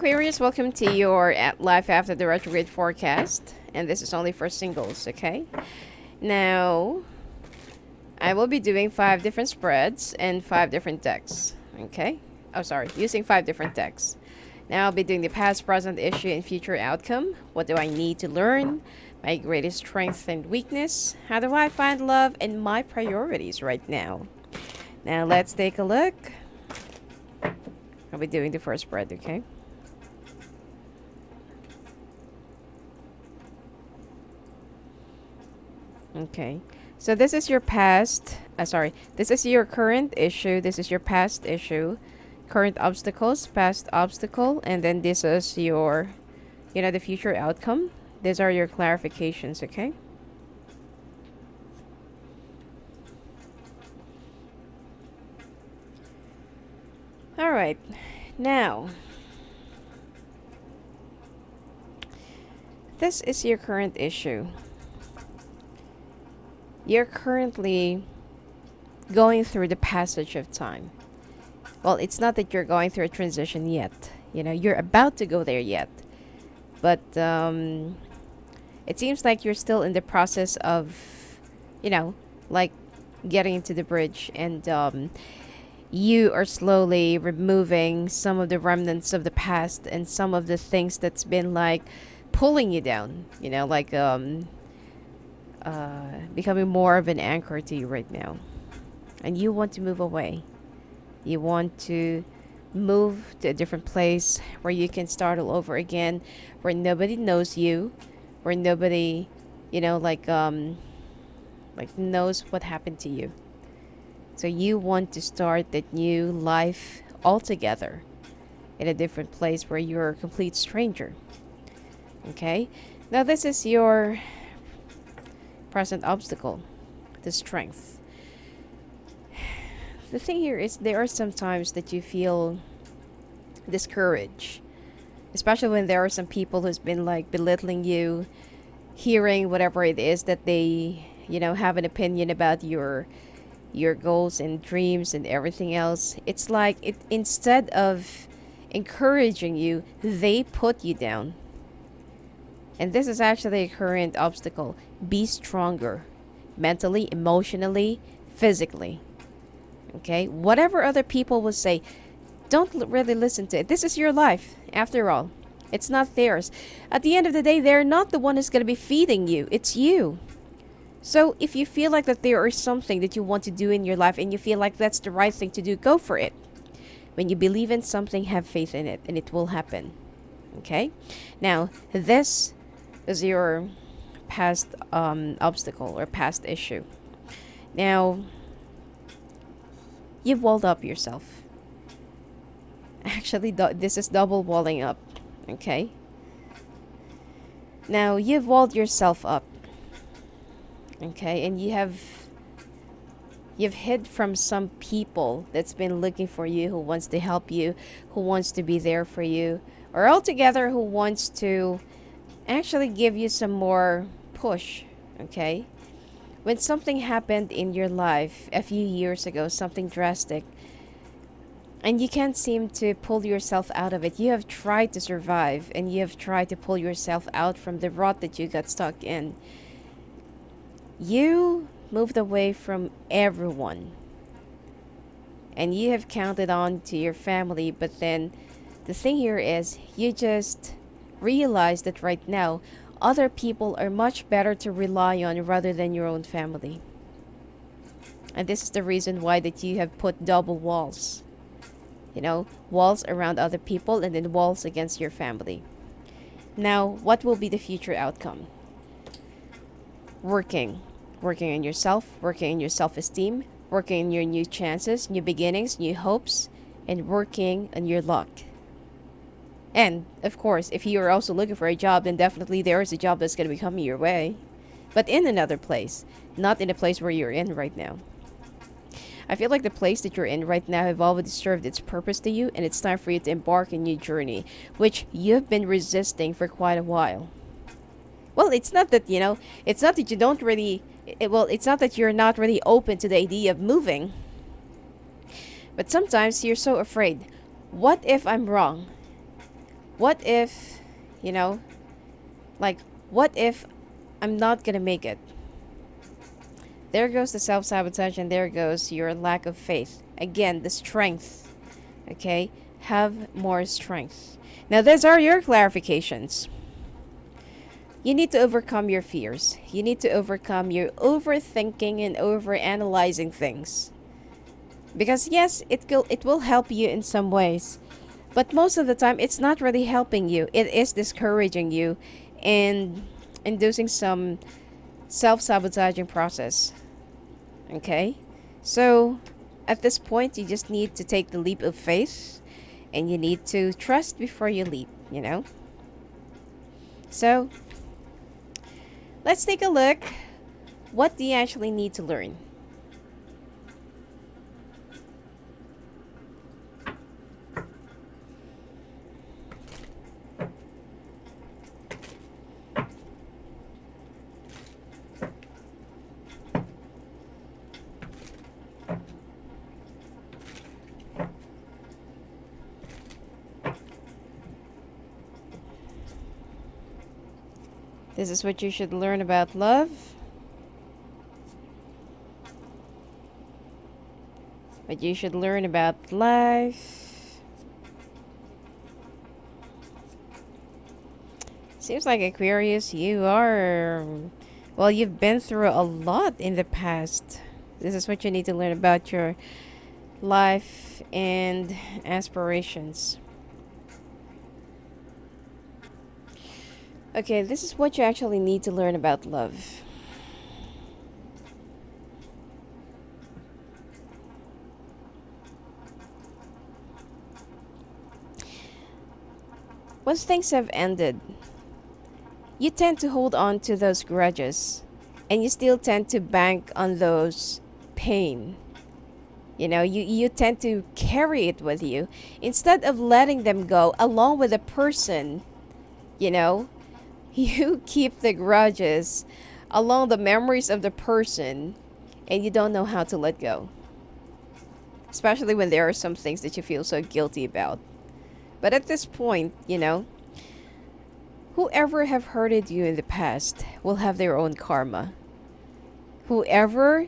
Aquarius, welcome to your Life After the Retrograde forecast. And this is only for singles, okay? Now, I will be doing 5 different spreads and 5 different decks, okay? Oh, sorry, using 5 different decks. Now, I'll be doing the past, present, issue, and future outcome. What do I need to learn? My greatest strength and weakness? How do I find love? And my priorities right now. Now, let's take a look. I'll be doing the first spread, okay? Okay, so this is your past, this is your current issue, this is your past issue, current obstacles, past obstacle, and then this is your, the future outcome. These are your clarifications, okay? All right, now, this is your current issue. You're currently going through the passage of time. Well, it's not that you're going through a transition yet. You're about to go there yet. But it seems like you're still in the process of, like getting into the bridge. And you are slowly removing some of the remnants of the past and some of the things that's been like pulling you down. Becoming more of an anchor to you right now. And you want to move away. You want to move to a different place where you can start all over again, where nobody knows you, where nobody, knows what happened to you. So you want to start that new life altogether in a different place where you're a complete stranger. Okay? Now this is your present obstacle, the strength. The thing here is there are some times that you feel discouraged, especially when there are some people who's been like belittling you, hearing whatever it is that they have an opinion about your goals and dreams and everything else. It's like instead of encouraging you, they put you down. And this is actually a current obstacle. Be stronger. Mentally, emotionally, physically. Okay? Whatever other people will say, don't really listen to it. This is your life, after all. It's not theirs. At the end of the day, they're not the one who's going to be feeding you. It's you. So if you feel like that there is something that you want to do in your life and you feel like that's the right thing to do, go for it. When you believe in something, have faith in it, and it will happen. Okay? Now, this is your past obstacle or past issue. Now, you've walled up yourself. Actually, this is double walling up. Okay? Now, you've walled yourself up. Okay? And you've hid from some people that's been looking for you, who wants to help you, who wants to be there for you, or altogether who wants to actually give you some more push. Okay? When something happened in your life a few years ago, something drastic, and you can't seem to pull yourself out of it, you have tried to survive and you have tried to pull yourself out from the rut that you got stuck in. You moved away from everyone and you have counted on to your family, but then the thing here is you just realize that right now other people are much better to rely on rather than your own family. And this is the reason why that you have put double walls. Walls around other people and then walls against your family. Now, what will be the future outcome? Working on yourself, working on your self-esteem, working on your new chances, new beginnings, new hopes, and working on your luck. And, of course, if you are also looking for a job, then definitely there is a job that's going to be coming your way. But in another place, not in the place where you're in right now. I feel like the place that you're in right now have already served its purpose to you, and it's time for you to embark on a new journey, which you've been resisting for quite a while. Well, it's not that, it's not that you don't really, it's not that you're not really open to the idea of moving. But sometimes you're so afraid. What if I'm wrong? What if, you know, like, what if I'm not gonna make it? There goes the self-sabotage, and there goes your lack of faith. Again, the strength. Okay? Have more strength. Now, these are your clarifications. You need to overcome your fears. You need to overcome your overthinking and overanalyzing things. Because yes, it will help you in some ways. But most of the time, it's not really helping you. It is discouraging you and inducing some self-sabotaging process. Okay? So, at this point, you just need to take the leap of faith, and you need to trust before you leap, you know? So, let's take a look. What do you actually need to learn? This is what you should learn about love. What you should learn about life. Seems like Aquarius, you are... Well, you've been through a lot in the past. This is what you need to learn about your life and aspirations. Okay, this is what you actually need to learn about love. Once things have ended, you tend to hold on to those grudges, and you still tend to bank on those pain. You know, you tend to carry it with you instead of letting them go along with the person, you know. You keep the grudges along the memories of the person, and you don't know how to let go. Especially when there are some things that you feel so guilty about. But at this point, you know, whoever have hurted you in the past will have their own karma. Whoever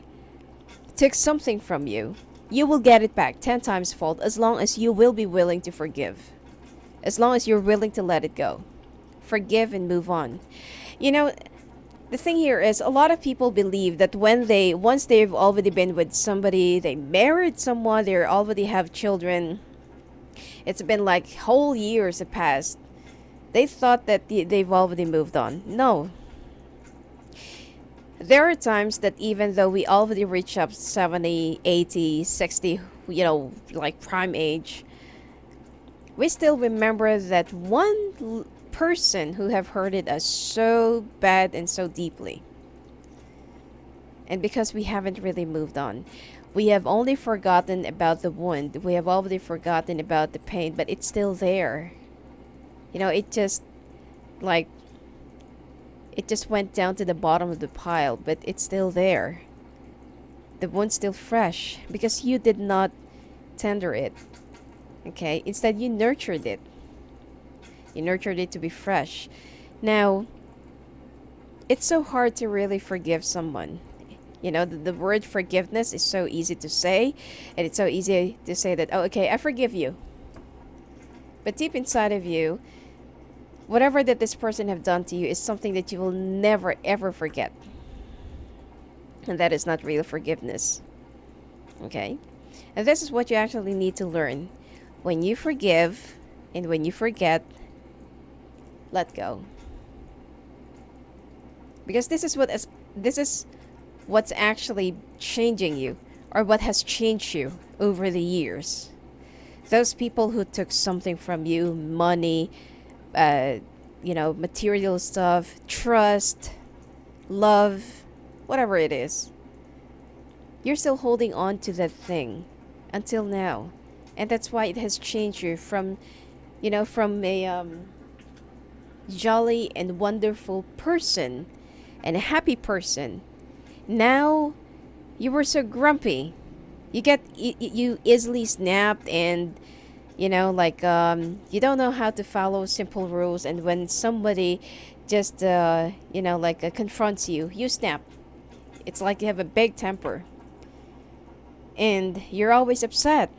took something from you, you will get it back 10 times fold, as long as you will be willing to forgive. As long as you're willing to let it go. Forgive and move on. You know, the thing here is, a lot of people believe that once they've already been with somebody, they married someone, they already have children, it's been like whole years have passed, they thought that they've already moved on. No. There are times that even though we already reach up 70, 80, 60, you know, like prime age, we still remember that one person who have hurted us so bad and so deeply. And because we haven't really moved on, we have only forgotten about the wound. We have already forgotten about the pain, but it's still there. You know, it just went down to the bottom of the pile, but it's still there. The wound's still fresh because you did not tender it. Okay? Instead, you nurtured it. You nurtured it to be fresh. Now, it's so hard to really forgive someone. You know, the word forgiveness is so easy to say, and it's so easy to say that, oh, okay, I forgive you. But deep inside of you, whatever that this person have done to you is something that you will never, ever forget. And that is not real forgiveness. Okay? And this is what you actually need to learn. When you forgive and when you forget, let go. Because this is what's actually changing you, or what has changed you over the years. Those people who took something from you, money, material stuff, trust, love, whatever it is, you're still holding on to that thing until now. And that's why it has changed you from a jolly and wonderful person and a happy person. Now you were so grumpy. You easily snapped, and Like you don't know how to follow simple rules, and when somebody just like confronts you, you snap. It's like you have a big temper, and you're always upset.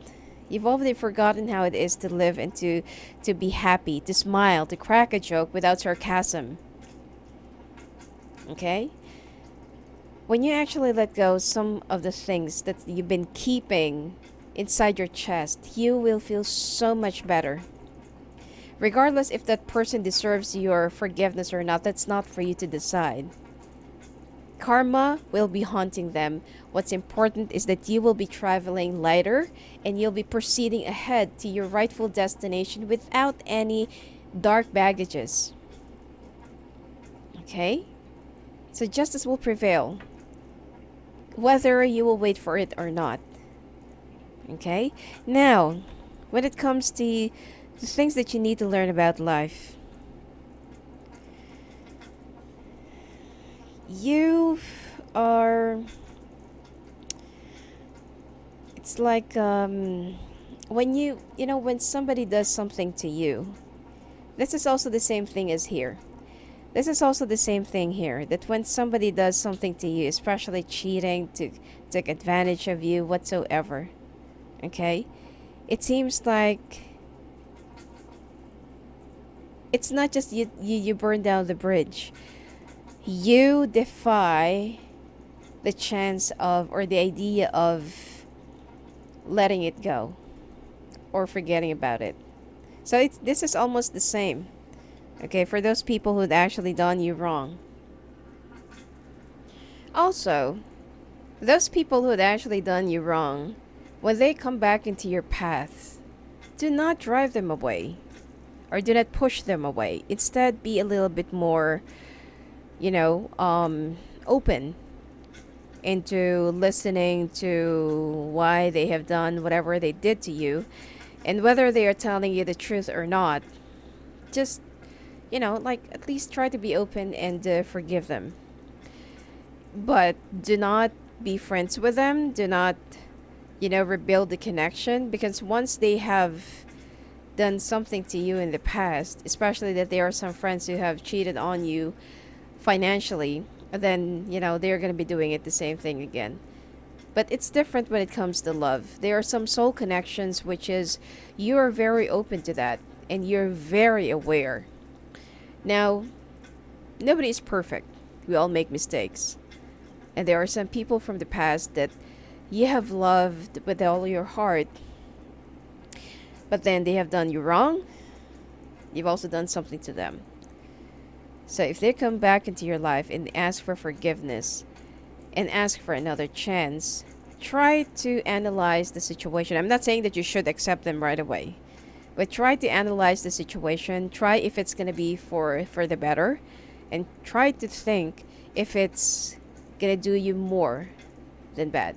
You've already forgotten how it is to live and to be happy, to smile, to crack a joke without sarcasm. Okay? When you actually let go some of the things that you've been keeping inside your chest, you will feel so much better. Regardless if that person deserves your forgiveness or not, that's not for you to decide. Karma will be haunting them. What's important is that you will be traveling lighter and you'll be proceeding ahead to your rightful destination without any dark baggages. Okay? So justice will prevail, whether you will wait for it or not. Okay? Now, when it comes to the things that you need to learn about life, you are. It's like when when somebody does something to you, this is also the same thing as here. This is also the same thing here, that when somebody does something to you, especially cheating, to take advantage of you, whatsoever, okay? It seems like it's not just you burn down the bridge. You defy the chance of, or the idea of, letting it go or forgetting about it. So this is almost the same. Okay, for those people who'd actually done you wrong. Also, those people who'd actually done you wrong, when they come back into your path, do not drive them away or do not push them away. Instead, be a little bit more, open into listening to why they have done whatever they did to you, and whether they are telling you the truth or not. Just at least try to be open and forgive them. But do not be friends with them. Do not, rebuild the connection, because once they have done something to you in the past, especially that there are some friends who have cheated on you financially, then, they're going to be doing it the same thing again. But it's different when it comes to love. There are some soul connections, which is you are very open to that and you're very aware. Now, nobody is perfect. We all make mistakes. And there are some people from the past that you have loved with all your heart, but then they have done you wrong. You've also done something to them. So if they come back into your life and ask for forgiveness and ask for another chance, try to analyze the situation. I'm not saying that you should accept them right away, but try to analyze the situation. Try if it's going to be for the better, and try to think if it's going to do you more than bad.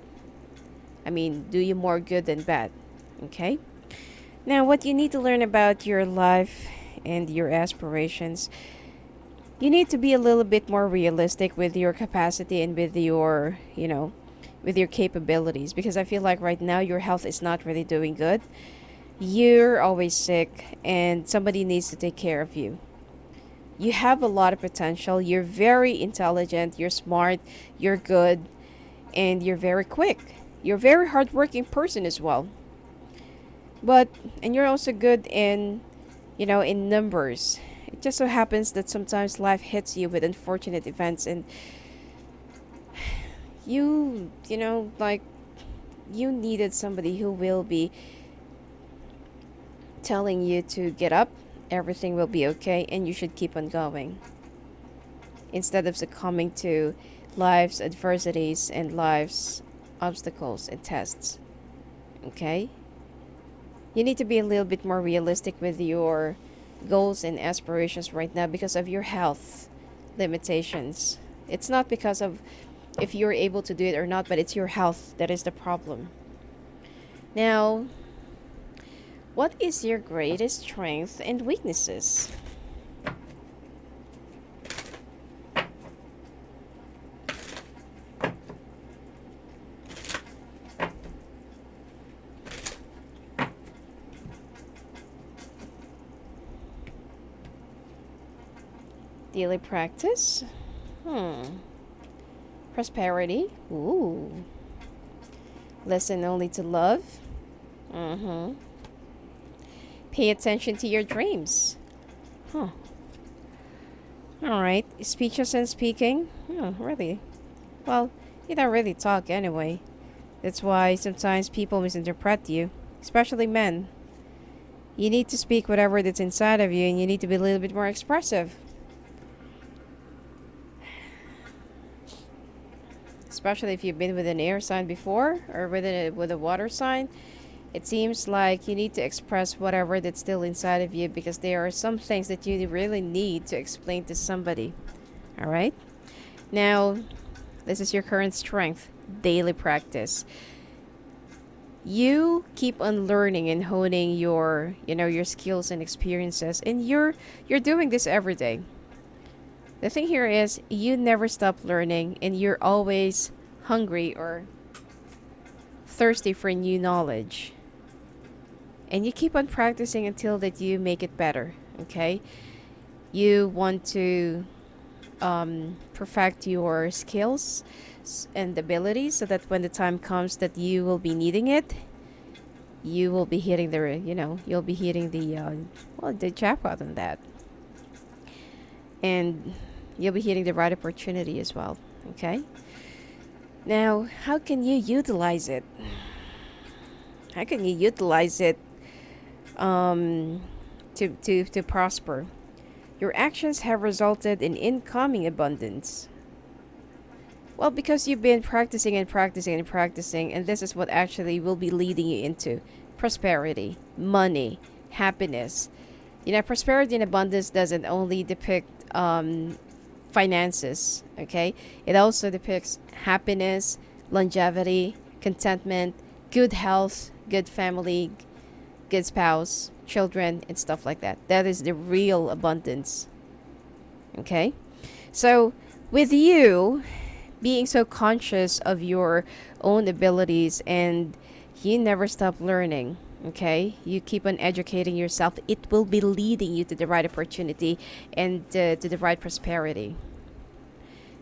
I mean, do you more good than bad. Okay? Now, what you need to learn about your life and your aspirations, you need to be a little bit more realistic with your capacity and with your, with your capabilities, because I feel like right now your health is not really doing good. You're always sick and somebody needs to take care of you. You have a lot of potential. You're very intelligent, you're smart, you're good, and you're very quick. You're a very hardworking person as well. And you're also good in, in numbers. It just so happens that sometimes life hits you with unfortunate events, and you needed somebody who will be telling you to get up, everything will be okay, and you should keep on going. Instead of succumbing to life's adversities and life's obstacles and tests. Okay? You need to be a little bit more realistic with your goals and aspirations right now because of your health limitations. It's not because of if you're able to do it or not, but it's your health that is the problem. Now, what is your greatest strength and weaknesses? daily practice. Prosperity. Ooh. Listen only to love. Pay attention to your dreams. Huh. All right. Speeches and speaking. Oh, really? Well, you don't really talk anyway. That's why sometimes people misinterpret you, especially men. You need to speak whatever that's inside of you, and you need to be a little bit more expressive. Especially if you've been with an air sign before, or with a water sign. It seems like you need to express whatever that's still inside of you, because there are some things that you really need to explain to somebody. All right? Now, this is your current strength, daily practice. You keep on learning and honing your skills and experiences, and you're doing this every day. The thing here is you never stop learning, and you're always hungry or thirsty for new knowledge. And you keep on practicing until that you make it better, okay? You want to perfect your skills and abilities, so that when the time comes that you will be needing it, you will be hitting you'll be hitting the jackpot on that. And you'll be hitting the right opportunity as well, okay? Now, how can you utilize it? How can you utilize it to prosper? Your actions have resulted in incoming abundance. Well, because you've been practicing and practicing and practicing, and this is what actually will be leading you into prosperity, money, happiness. Prosperity and abundance doesn't only depict finances, okay? It also depicts happiness, longevity, contentment, good health, good family, good spouse, children, and stuff like that. That is the real abundance, okay? So, with you being so conscious of your own abilities, and you never stop learning, okay? You keep on educating yourself. It will be leading you to the right opportunity and to the right prosperity.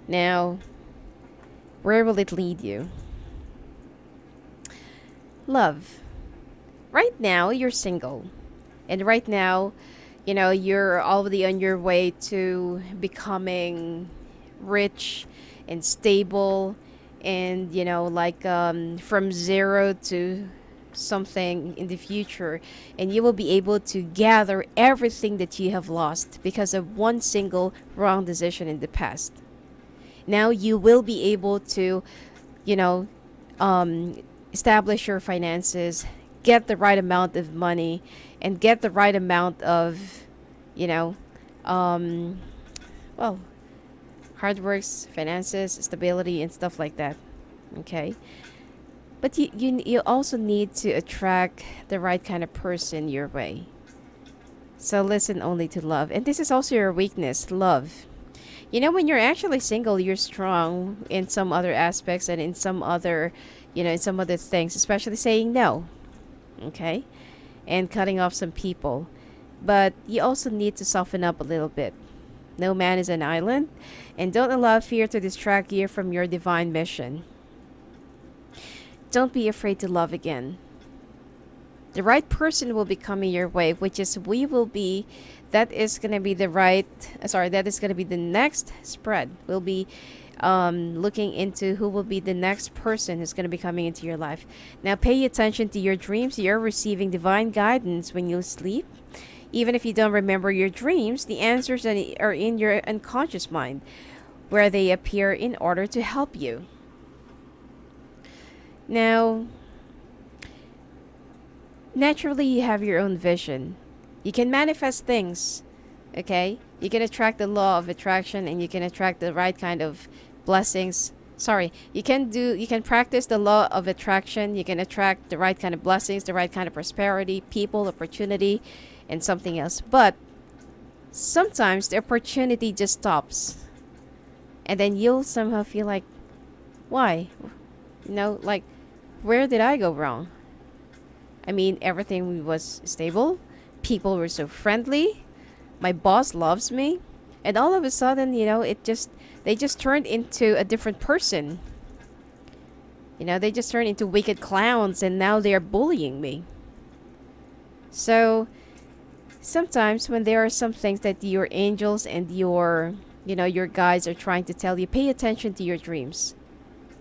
Now, where will it lead you? Love. Right now, you're single. And right now, you're already on your way to becoming rich and stable, and from zero to something in the future, and you will be able to gather everything that you have lost because of one single wrong decision in the past. Now you will be able to establish your finances, get the right amount of money, and get the right amount of hard works, finances, stability, and stuff like that, okay? But you also need to attract the right kind of person your way. So listen only to love. And this is also your weakness, love. When you're actually single, you're strong in some other aspects, and in some other things, especially saying no, okay? And cutting off some people. But you also need to soften up a little bit. No man is an island, and don't allow fear to distract you from your divine mission. Don't be afraid to love again. The right person will be coming your way, that is going to be the next spread. We'll be looking into who will be the next person who's going to be coming into your life. Now pay attention to your dreams. You're receiving divine guidance when you sleep. Even if you don't remember your dreams, the answers are in your unconscious mind, where they appear in order to help you. Now, naturally, you have your own vision. You can manifest things, okay? You can attract the law of attraction, and you can attract the right kind of blessings. You can practice the law of attraction. You can attract the right kind of blessings, the right kind of prosperity, people, opportunity, and something else. But sometimes the opportunity just stops. And then you'll somehow feel like, why? Where did I go wrong? I mean, everything was stable. People were so friendly. My boss loves me. And all of a sudden, they just turned into a different person. They just turned into wicked clowns, and now they are bullying me. So sometimes when there are some things that your angels and your guides are trying to tell you, pay attention to your dreams.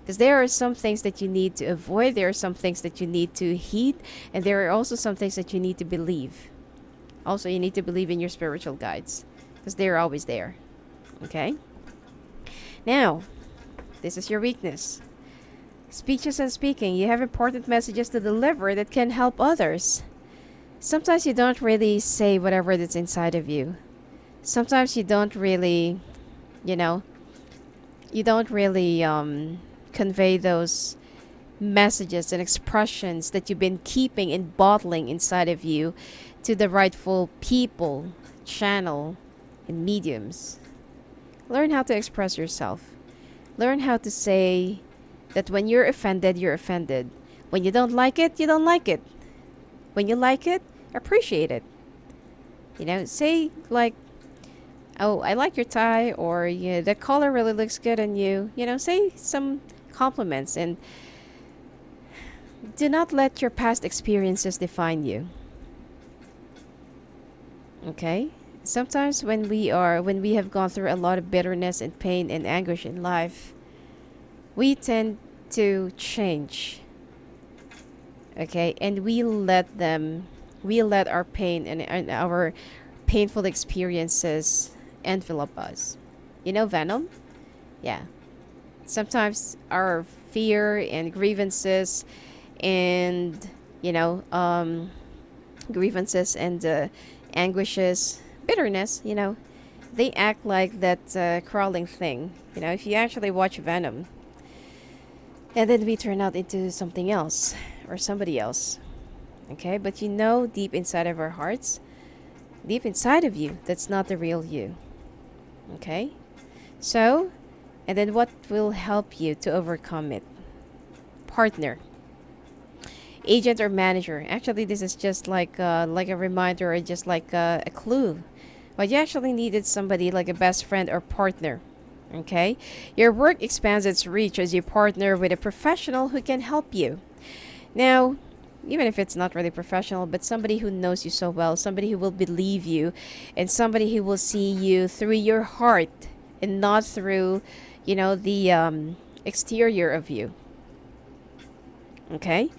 Because there are some things that you need to avoid, there are some things that you need to heed, and there are also some things that you need to believe. Also, you need to believe in your spiritual guides, because they're always there. Okay? Now, this is your weakness. Speeches and speaking. You have important messages to deliver that can help others. Sometimes you don't really say whatever that's inside of you. Sometimes you don't really, you know, you don't really convey those messages and expressions that you've been keeping and bottling inside of you to the rightful people, channel, and mediums. Learn how to express yourself. Learn how to say that when you're offended, you're offended. When you don't like it, you don't like it. When you like it, appreciate it. Say like, oh, I like your tie, or yeah, the color really looks good on you. Say some compliments, and do not let your past experiences define you. Okay? Sometimes when we have gone through a lot of bitterness and pain and anguish in life, we tend to change. Okay? And we let our pain and our painful experiences envelop us. Venom? Yeah. Sometimes our fear and grievances and, anguishes, bitterness, they act like that crawling thing. If you actually watch Venom, and then we turn out into something else or somebody else. Okay? But deep inside of our hearts, deep inside of you, that's not the real you. Okay? So, and then what will help you to overcome it? Partner. Agent or manager. Actually, this is just like a reminder, or just like a clue. But you actually needed somebody like a best friend or partner. Okay? Your work expands its reach as you partner with a professional who can help you. Now, even if it's not really professional, but somebody who knows you so well, somebody who will believe you, and somebody who will see you through your heart and not through, the exterior of you. Okay?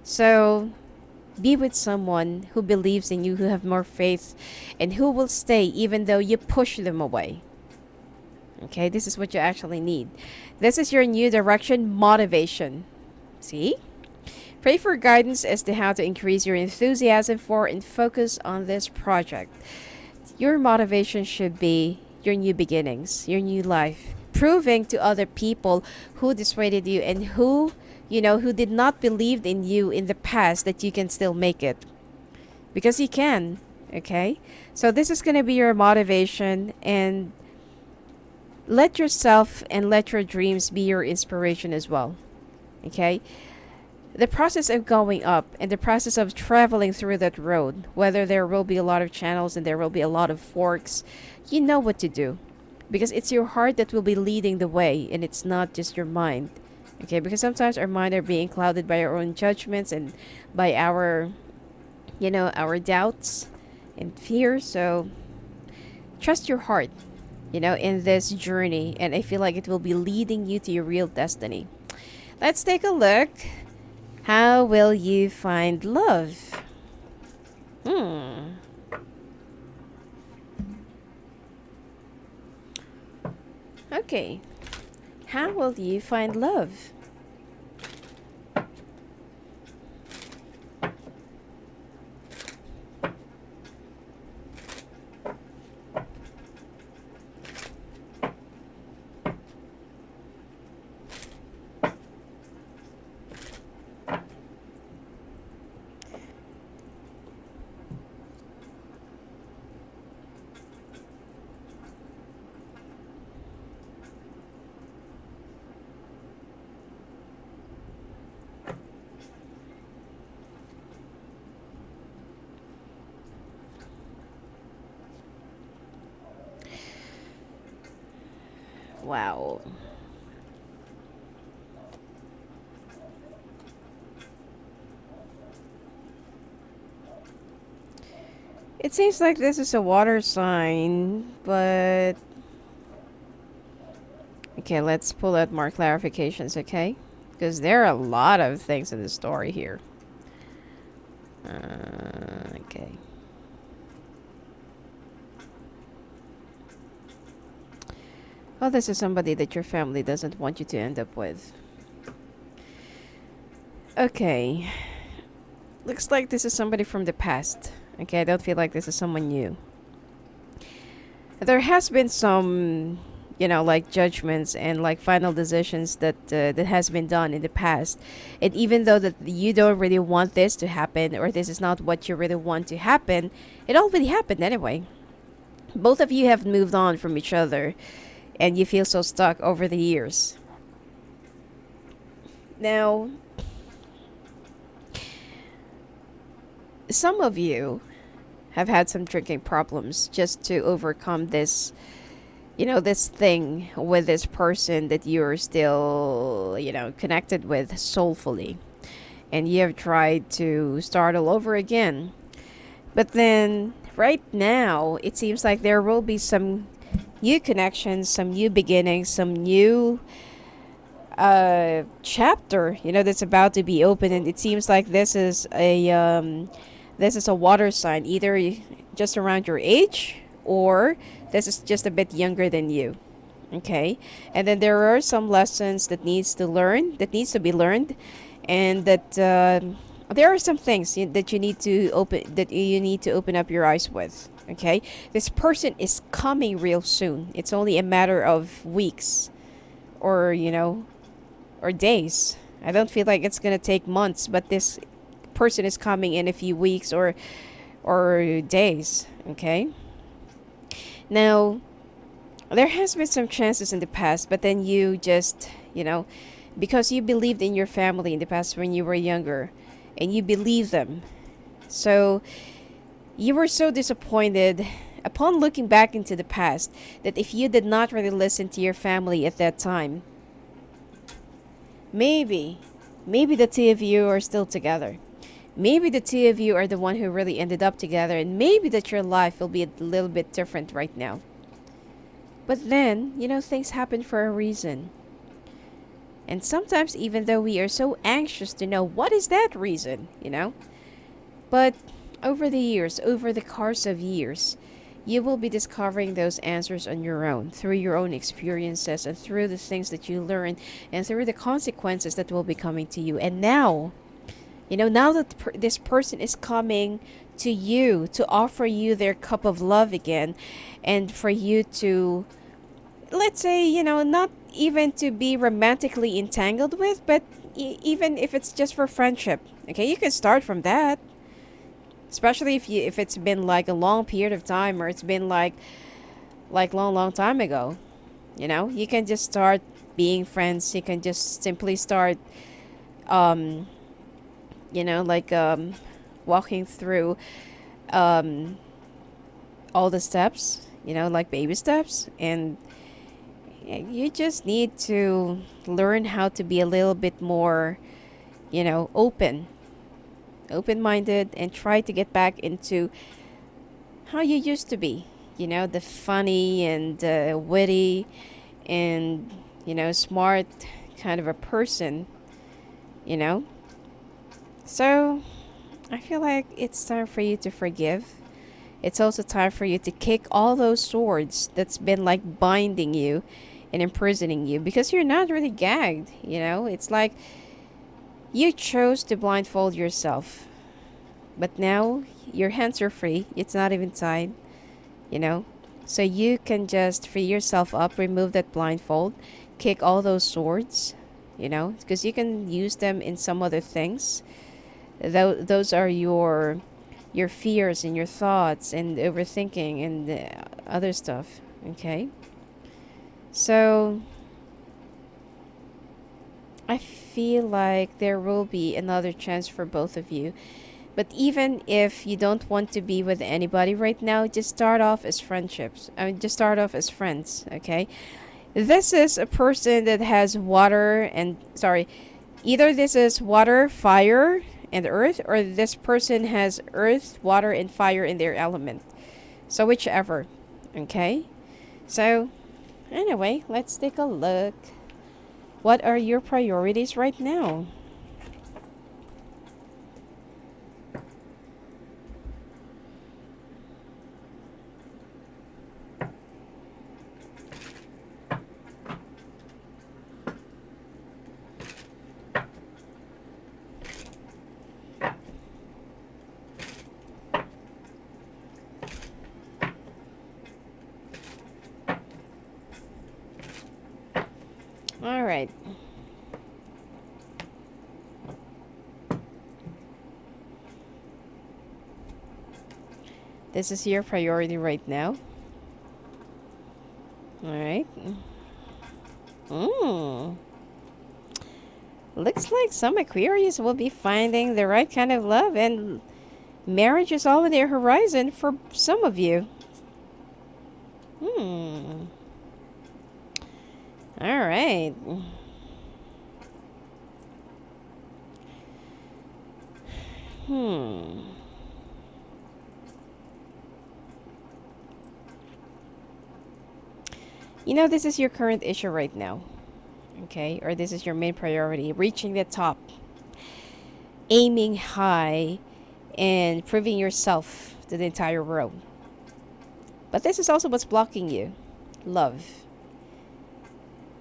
So, be with someone who believes in you, who have more faith, and who will stay even though you push them away. Okay? This is what you actually need. This is your new direction, motivation. See? Pray for guidance as to how to increase your enthusiasm for and focus on this project. Your motivation should be your new beginnings, your new life, proving to other people who dissuaded you and who did not believe in you in the past that you can still make it. Because you can, okay? So this is going to be your motivation, and let yourself and let your dreams be your inspiration as well, okay? The process of going up and the process of traveling through that road, whether there will be a lot of channels and there will be a lot of forks, you know what to do. Because it's your heart that will be leading the way, and it's not just your mind. Okay, because sometimes our mind are being clouded by our own judgments and by our doubts and fears. So trust your heart, in this journey, and I feel like it will be leading you to your real destiny. Let's take a look. How will you find love? Okay. How will you find love? Wow. It seems like this is a water sign, but okay, let's pull out more clarifications, okay? Because there are a lot of things in the story here. Okay. Well, this is somebody that your family doesn't want you to end up with. Okay. Looks like this is somebody from the past. Okay, I don't feel like this is someone new. There has been some, like judgments and like final decisions that has been done in the past. And even though that you don't really want this to happen, or this is not what you really want to happen, it already happened anyway. Both of you have moved on from each other, and you feel so stuck over the years. Now, some of you have had some drinking problems just to overcome this, this thing with this person that you're still, connected with soulfully. And you have tried to start all over again. But then, right now, it seems like there will be some new connections, some new beginnings, some new chapter, that's about to be open. And it seems like this is a water sign, either just around your age, or this is just a bit younger than you. Okay, and then there are some lessons that needs to be learned, and that there are some things that you need to open up your eyes with. Okay, this person is coming real soon. It's only a matter of weeks, or or days. I don't feel like it's gonna take months, but this person is coming in a few weeks or days. Okay, now there has been some chances in the past, but then you just because you believed in your family in the past when you were younger, and you believe them, so you were so disappointed upon looking back into the past that if you did not really listen to your family at that time, maybe the two of you are still together. Maybe the two of you are the one who really ended up together, and maybe that your life will be a little bit different right now. But then, things happen for a reason. And sometimes, even though we are so anxious to know what is that reason, but over the course of years, you will be discovering those answers on your own, through your own experiences, and through the things that you learn, and through the consequences that will be coming to you. And now, now that this person is coming to you to offer you their cup of love again, and for you to, let's say, not even to be romantically entangled with, but even if it's just for friendship. Okay, you can start from that. Especially if it's been like a long period of time, or it's been like long time ago. You can just start being friends. You can just simply start walking through all the steps, like baby steps. And you just need to learn how to be a little bit more, open-minded, and try to get back into how you used to be, the funny and witty and, smart kind of a person, So I feel like it's time for you to forgive. It's also time for you to kick all those swords that's been like binding you and imprisoning you, because you're not really gagged. It's like you chose to blindfold yourself, but now your hands are free. It's not even tied, so you can just free yourself up, remove that blindfold, kick all those swords, because you can use them in some other things. Those are your fears and your thoughts and overthinking and other stuff. Okay, so I feel like there will be another chance for both of you. But even if you don't want to be with anybody right now, just start off as friendships. Just start off as friends, okay? This is a person that has water and, sorry, either this is water, fire, and earth, or this person has earth, water, and fire in their element. So whichever. Okay? So, anyway, let's take a look. What are your priorities right now? All right. This is your priority right now. All right. Looks like some Aquarius will be finding the right kind of love, and marriage is all on their horizon for some of you. All right. You know, this is your current issue right now. Okay? Or this is your main priority. Reaching the top. Aiming high. And proving yourself to the entire world. But this is also what's blocking you. Love.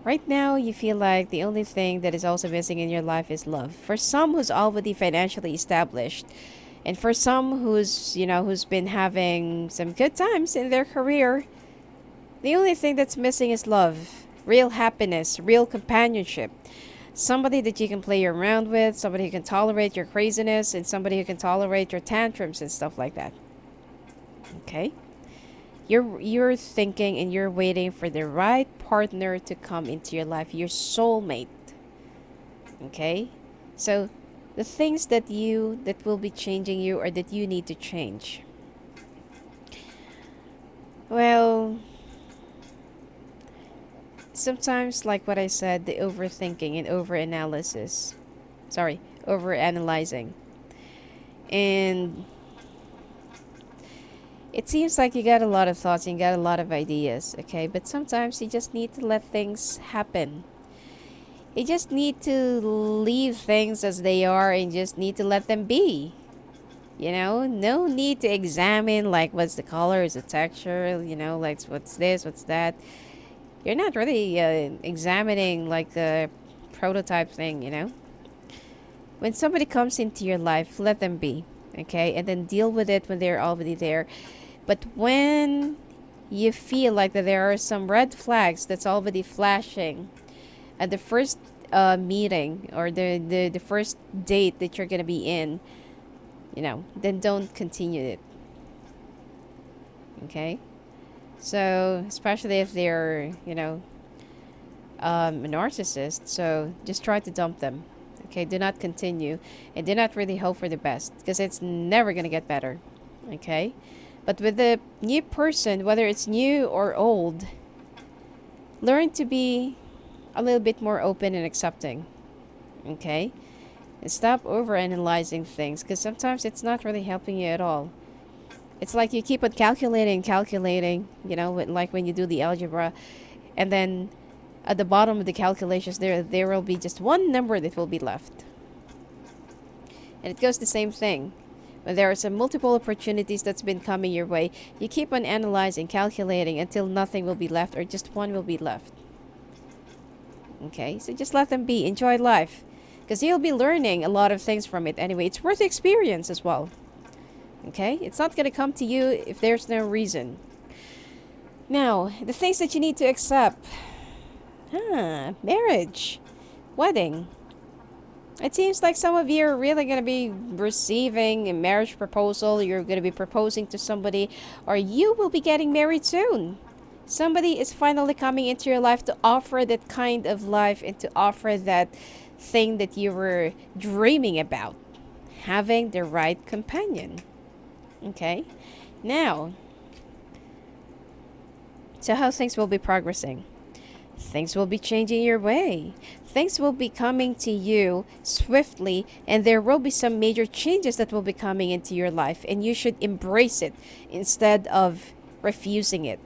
Right now, you feel like the only thing that is also missing in your life is love. For some who's already financially established, and for some who's been having some good times in their career, the only thing that's missing is love. Real happiness, real companionship. Somebody that you can play around with, somebody who can tolerate your craziness, and somebody who can tolerate your tantrums and stuff like that. Okay? You're thinking and you're waiting for the right partner to come into your life, your soulmate. Okay? So the things that will be changing you, or that you need to change. Well, sometimes, like what I said, the overthinking and overanalysis. Sorry, overanalyzing. And it seems like you got a lot of thoughts and you got a lot of ideas, okay? But sometimes you just need to let things happen. You just need to leave things as they are and just need to let them be. You know, no need to examine like what's the color, is the texture, like what's this, what's that. You're not really examining like the prototype thing. When somebody comes into your life, let them be, okay? And then deal with it when they're already there. But when you feel like that there are some red flags that's already flashing at the first meeting, or the first date that you're going to be in, then don't continue it. Okay? So, especially if they're, a narcissist, so just try to dump them. Okay? Do not continue, and do not really hope for the best, because it's never going to get better. Okay? But with the new person, whether it's new or old, learn to be a little bit more open and accepting. Okay? And stop overanalyzing things, because sometimes it's not really helping you at all. It's like you keep on calculating, like when you do the algebra, and then at the bottom of the calculations there will be just one number that will be left. And it goes the same thing. When there are some multiple opportunities that's been coming your way, you keep on analyzing, calculating until nothing will be left, or just one will be left. Okay, so just let them be. Enjoy life, because you'll be learning a lot of things from it anyway. It's worth the experience as well. Okay, it's not going to come to you if there's no reason. Now, the things that you need to accept. Marriage, wedding. It seems like some of you are really going to be receiving a marriage proposal. You're going to be proposing to somebody, or you will be getting married soon. Somebody is finally coming into your life to offer that kind of life, and to offer that thing that you were dreaming about. Having the right companion. Okay? Now, so how things will be progressing. things will be changing your way. Things will be coming to you swiftly, and there will be some major changes that will be coming into your life, and you should embrace it instead of refusing it.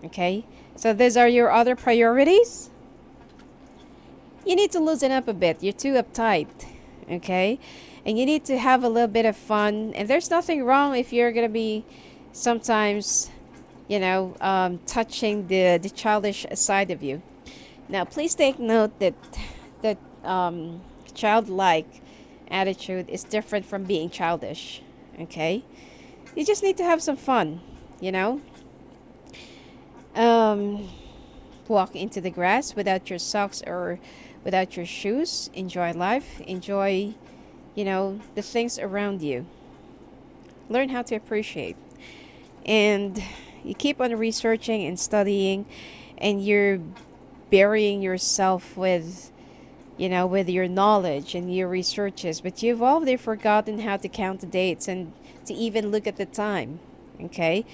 Okay? So, these are your other priorities. You need to loosen up a bit. You're too uptight. Okay? And you need to have a little bit of fun. And there's nothing wrong if you're going to be sometimes, touching the childish side of you. Now, please take note that childlike attitude is different from being childish. Okay, you just need to have some fun. You know, um, walk into the grass without your socks or without your shoes. Enjoy life. Enjoy, the things around you. Learn how to appreciate, and you keep on researching and studying, and you're burying yourself with your knowledge and your researches, but you've already forgotten how to count the dates and to even look at the time. Okay?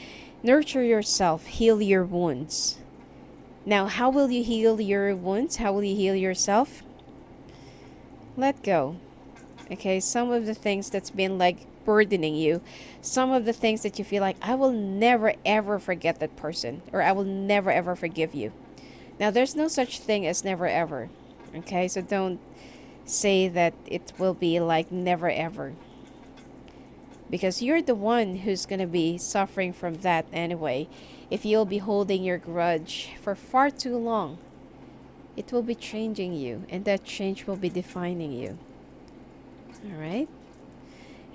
Nurture yourself, heal your wounds. Now, how will you heal your wounds? How will you heal yourself? Let go. Okay? Some of the things that's been like burdening you, some of the things that you feel like, I will never ever forget that person, or I will never ever forgive you. Now, there's no such thing as never ever. Okay, so don't say that it will be like never ever, because you're the one who's going to be suffering from that anyway. If you'll be holding your grudge for far too long, it will be changing you, and that change will be defining you. All right.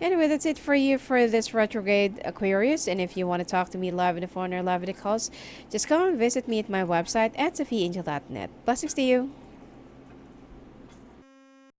Anyway, that's it for you for this retrograde Aquarius. And if you want to talk to me live on the phone or live in the calls, just come and visit me at my website at sophiaangel.net. Blessings to you.